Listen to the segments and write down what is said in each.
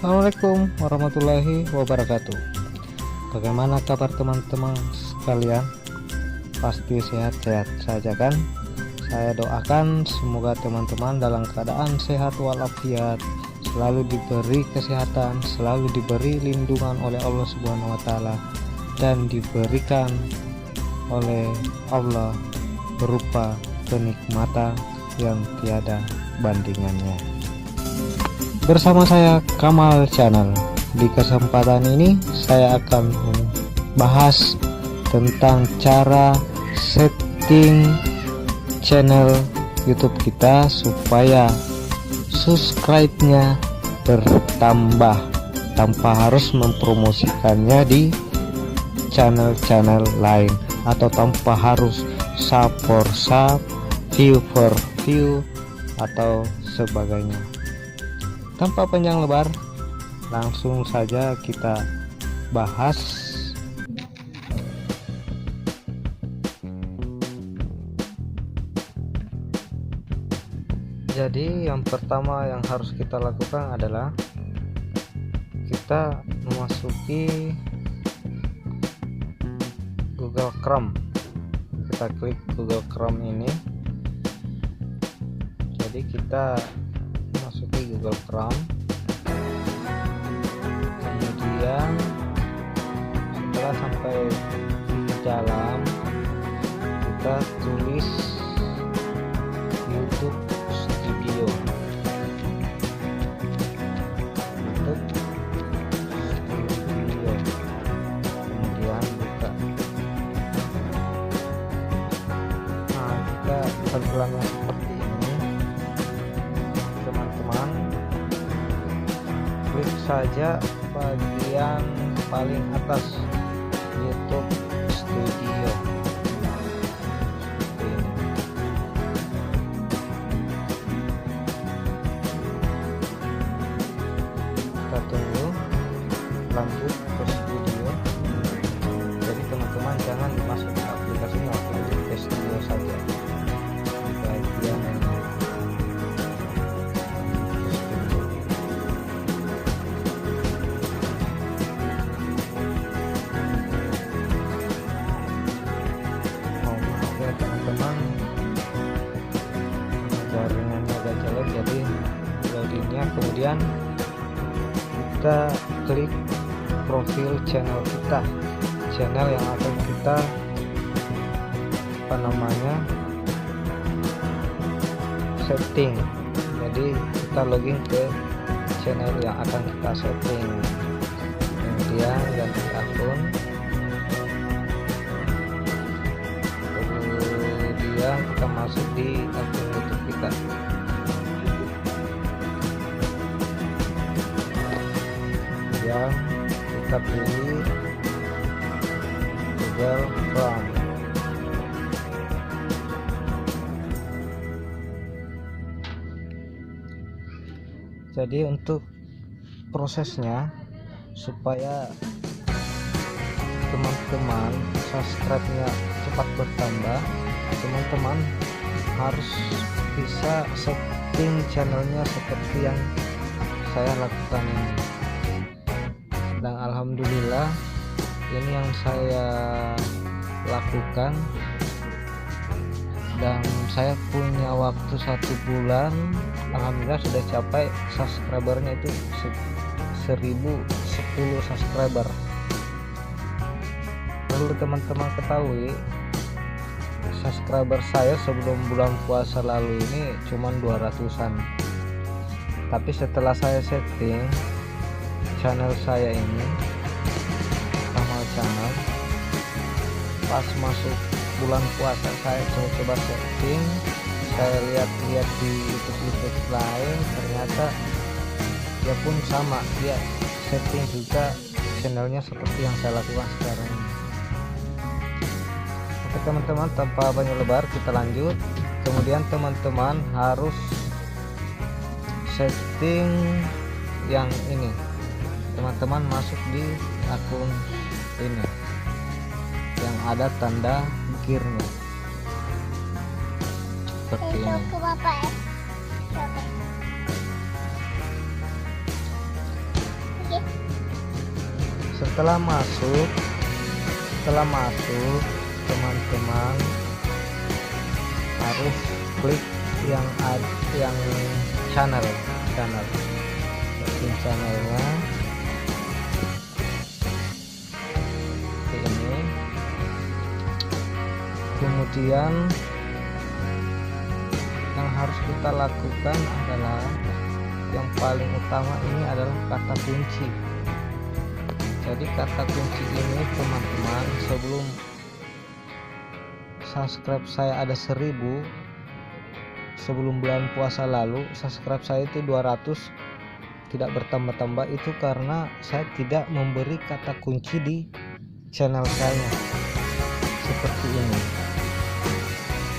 Assalamualaikum warahmatullahi wabarakatuh. Bagaimana kabar teman-teman sekalian? Pasti sehat-sehat saja kan? Saya doakan semoga teman-teman dalam keadaan sehat walafiat, selalu diberi kesehatan, selalu diberi lindungan oleh Allah Subhanahu wa taala, dan diberikan oleh Allah berupa kenikmatan yang tiada bandingannya. Bersama saya Kamal Channel. Di kesempatan ini saya akan membahas tentang cara setting channel YouTube kita supaya subscribe-nya bertambah tanpa harus mempromosikannya di channel-channel lain atau tanpa harus sub for sub, view for view atau sebagainya. Tanpa panjang lebar, langsung saja kita bahas. Jadi yang pertama yang harus kita lakukan adalah kita memasuki Google Chrome. Kita klik Google Chrome ini. Jadi kita masuki Google Chrome, kemudian setelah sampai di dalam kita tulis YouTube Studio. Kemudian buka. Nah, kita tampilannya seperti ini. Teman-teman, klik saja bagian paling atas YouTube Studio. Seperti ini. Kita tunggu lanjut ke studio. Jadi teman-teman jangan masuk ke aplikasinya, lanjut ke studio saja. Bagian teman-teman, jaringannya agak jelek jadi loadingnya. Kemudian kita klik profil channel kita, channel yang akan kita setting. Jadi kita login ke channel yang akan kita setting, kemudian ganti akun, kemudian kita masuk di akun YouTube kita. Kemudian kita pilih Google Chrome. Jadi untuk prosesnya supaya teman-teman subscribe-nya cepat bertambah, teman-teman harus bisa setting channelnya seperti yang saya lakukan ini. Dan alhamdulillah ini yang saya lakukan, dan saya punya waktu 1 bulan, alhamdulillah sudah capai subscribernya itu 1010 subscriber. Perlu teman-teman ketahui, subscriber saya sebelum bulan puasa lalu ini cuma 200-an, tapi setelah saya setting channel saya ini Kamal Channel, pas masuk bulan puasa saya coba setting, saya lihat-lihat di YouTube lain, ternyata dia pun sama, dia setting juga channelnya seperti yang saya lakukan sekarang ini. Oke teman-teman, tanpa banyak lebar kita lanjut. Kemudian teman-teman harus setting yang ini. Teman-teman masuk di akun ini yang ada tanda gearnya seperti ini. Setelah masuk teman-teman harus klik yang channel setting channelnya ini. Kemudian yang harus kita lakukan adalah yang paling utama ini adalah kata kunci. Jadi kata kunci ini teman-teman, sebelum subscribe saya ada 1000, sebelum bulan puasa lalu subscribe saya itu 200, tidak bertambah-tambah. Itu karena saya tidak memberi kata kunci di channel saya seperti ini.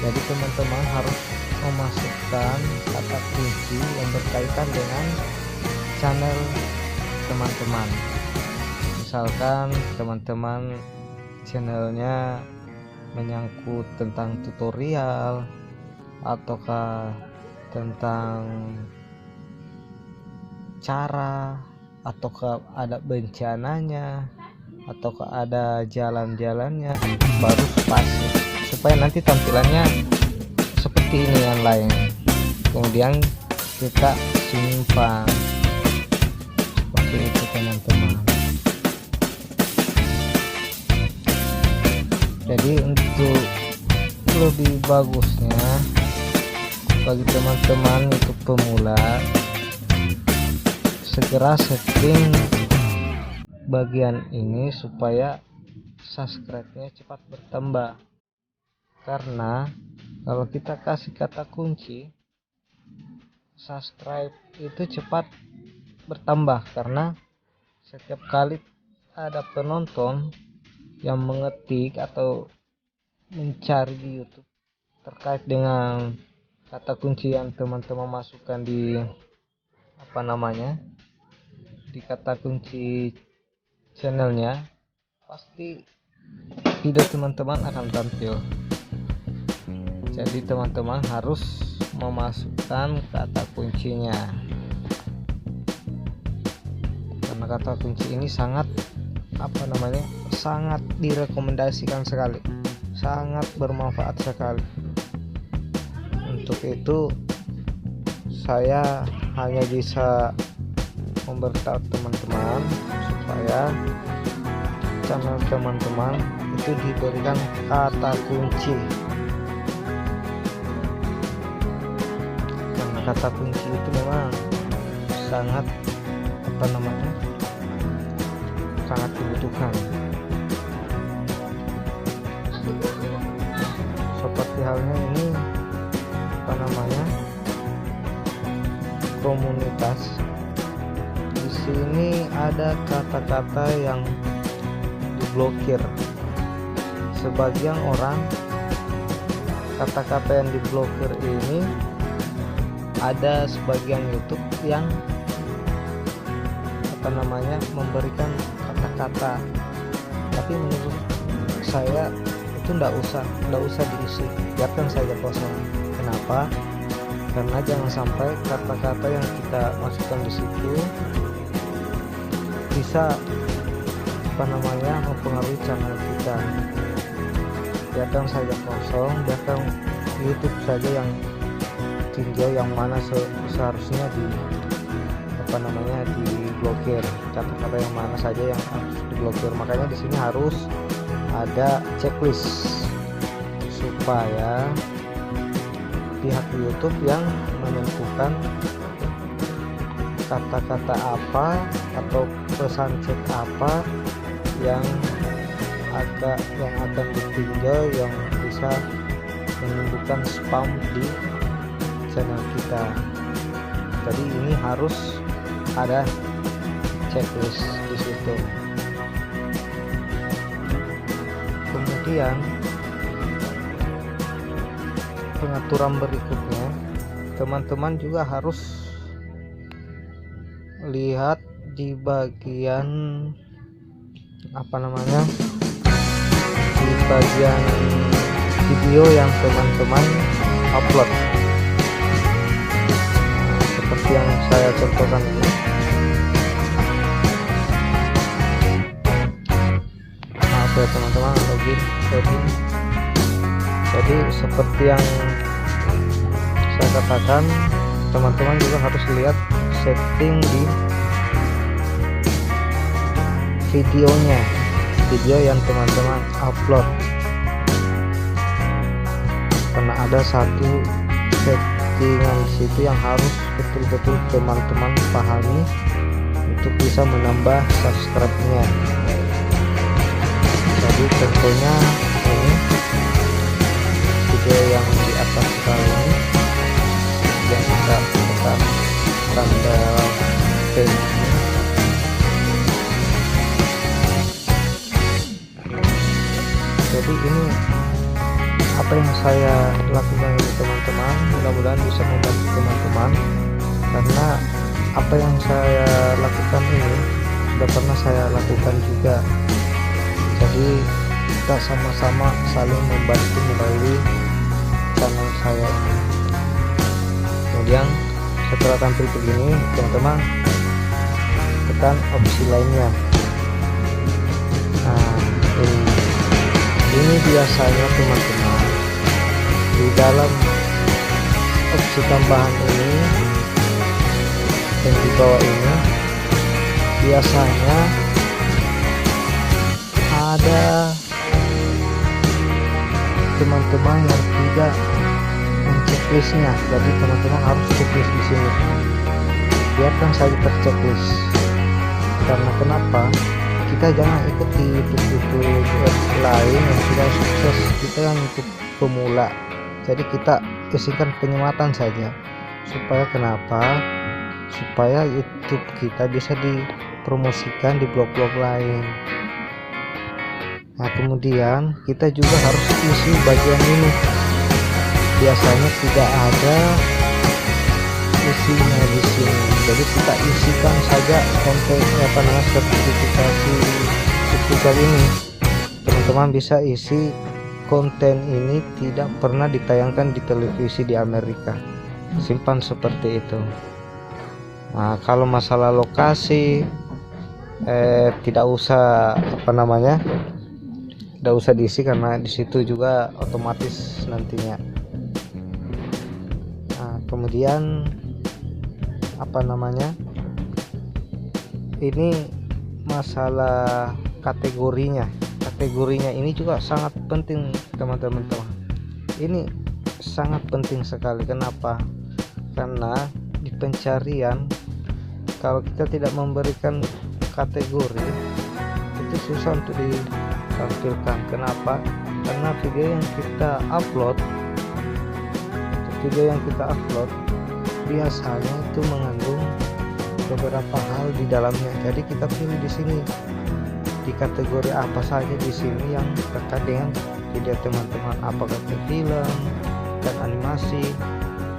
Jadi teman-teman harus memasukkan kata kunci yang berkaitan dengan channel teman-teman. Misalkan teman-teman channelnya menyangkut tentang tutorial ataukah tentang cara, ataukah ada bencananya, ataukah ada jalan-jalannya, baru spasi, supaya nanti tampilannya seperti ini yang lain. Kemudian kita simpan seperti itu teman-teman. Jadi untuk lebih bagusnya bagi teman-teman untuk pemula, segera setting bagian ini supaya subscribe-nya cepat bertambah. Karena kalau kita kasih kata kunci, subscribe itu cepat bertambah, karena setiap kali ada penonton yang mengetik atau mencari di YouTube terkait dengan kata kunci yang teman-teman masukkan di di kata kunci channelnya, pasti video teman-teman akan tampil. Jadi teman-teman harus memasukkan kata kuncinya, karena kata kunci ini sangat sangat direkomendasikan sekali, sangat bermanfaat sekali. Untuk itu saya hanya bisa memberitahu teman-teman supaya channel teman-teman itu diberikan kata kunci, karena kata kunci itu memang sangat sangat dibutuhkan. Seperti halnya ini komunitas. Di sini ada kata-kata yang diblokir. Sebagian orang, kata-kata yang diblokir ini ada sebagian YouTube yang memberikan kata-kata, tapi menurut saya itu enggak usah diisi, biarkan saja kosong. Kenapa? Karena jangan sampai kata-kata yang kita masukkan di situ bisa mempengaruhi channel kita. Biarkan saja kosong, biarkan YouTube saja yang tinjau yang mana seharusnya diblokir, kata-kata yang mana saja yang harus diblokir. Makanya di sini harus ada checklist supaya pihak YouTube yang menentukan kata-kata apa atau pesan chat apa yang akan ditinjau, yang bisa menimbulkan spam di channel kita. Jadi ini harus ada checklist di situ. Kemudian pengaturan berikutnya, teman-teman juga harus lihat di bagian di bagian video yang teman-teman upload, seperti yang saya contohkan ini. teman-teman login. Jadi seperti yang saya katakan, teman-teman juga harus lihat setting di videonya, video yang teman-teman upload, karena ada satu settingan di situ yang harus betul-betul teman-teman pahami untuk bisa menambah subscribe-nya. Jadi contohnya ini video yang di atas sekali ini, yang kita tekan tanda P. Jadi ini apa yang saya lakukan ini teman-teman, mudah-mudahan bisa membantu teman-teman, karena apa yang saya lakukan ini sudah pernah saya lakukan juga. Jadi kita sama-sama saling membantu melalui channel saya ini. Kemudian setelah tampil begini, teman-teman tekan opsi lainnya. Nah, ini biasanya teman-teman di dalam opsi tambahan ini yang di bawah ini, biasanya ada teman-teman yang tidak menceklisnya. Jadi teman-teman harus checklist di sini. Biarkan saja terchecklist. Karena kenapa? Kita jangan ikuti YouTube lain yang sudah sukses. Kita yang untuk pemula. Jadi kita isikan penyematan saja. Supaya kenapa? Supaya YouTube kita bisa dipromosikan di blog-blog lain. Nah, kemudian kita juga harus isi bagian ini. Biasanya tidak ada isinya di sini. Jadi kita isikan saja konten sertifikasi subscriber ini. Teman-teman bisa isi konten ini tidak pernah ditayangkan di televisi di Amerika. Simpan seperti itu. Nah, kalau masalah lokasi tidak usah tidak usah diisi, karena disitu juga otomatis nantinya. Nah, kemudian ini masalah kategorinya ini juga sangat penting teman-teman. Ini sangat penting sekali. Kenapa? Karena di pencarian, kalau kita tidak memberikan kategori, itu susah untuk ditampilkan. Kenapa? Karena video yang kita upload biasanya itu mengandung beberapa hal di dalamnya. Jadi kita pilih di sini di kategori apa saja di sini yang terkait dengan video teman-teman, apakah itu film dan animasi,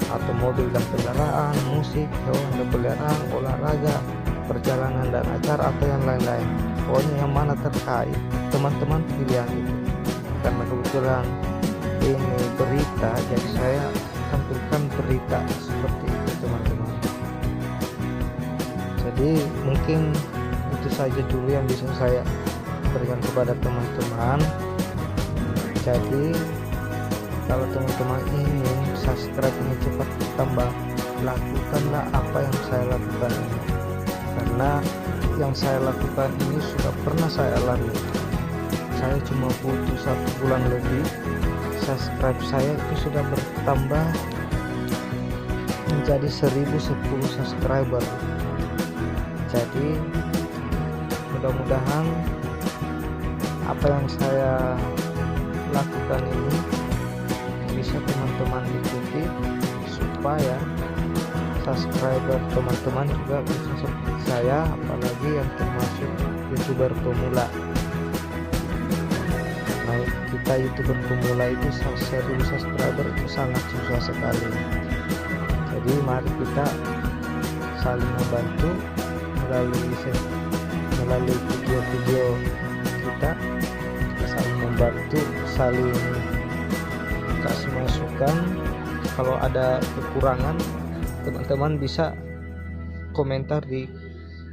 atau mobil dan kendaraan, musik, hewan dan peliharaan, olahraga, perjalanan dan acara, atau yang lain-lain. Pokoknya yang mana terkait, teman-teman pilih yang itu. Karena kebetulan ini berita, jadi saya tampilkan berita seperti itu teman-teman. Jadi mungkin itu saja dulu yang bisa saya berikan kepada teman-teman. Jadi kalau teman-teman ingin subscribe ini cepat tambah, lakukanlah apa yang saya lakukan ini. Karena yang saya lakukan ini sudah pernah saya alami. Saya cuma butuh 1 bulan lebih, subscribe saya itu sudah bertambah menjadi 1010 subscriber. Jadi mudah-mudahan apa yang saya lakukan ini bisa teman-teman ikuti, supaya subscriber teman-teman juga bisa seperti saya, apalagi yang termasuk YouTuber pemula. Nah, kita YouTuber pemula itu 1000 subscriber itu sangat susah sekali. Jadi mari kita saling membantu melalui video-video kita, saling membantu, saling kasih masukan. Kalau ada kekurangan, teman-teman bisa komentar di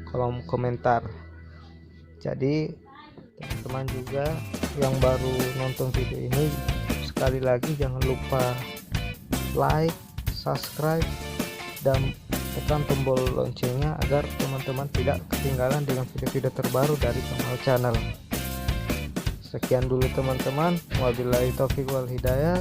kolom komentar. Jadi teman-teman juga yang baru nonton video ini, sekali lagi jangan lupa like, subscribe, dan tekan tombol loncengnya agar teman-teman tidak ketinggalan dengan video-video terbaru dari Kamal Channel. Sekian dulu teman-teman, wabillahi taufiq wal hidayah.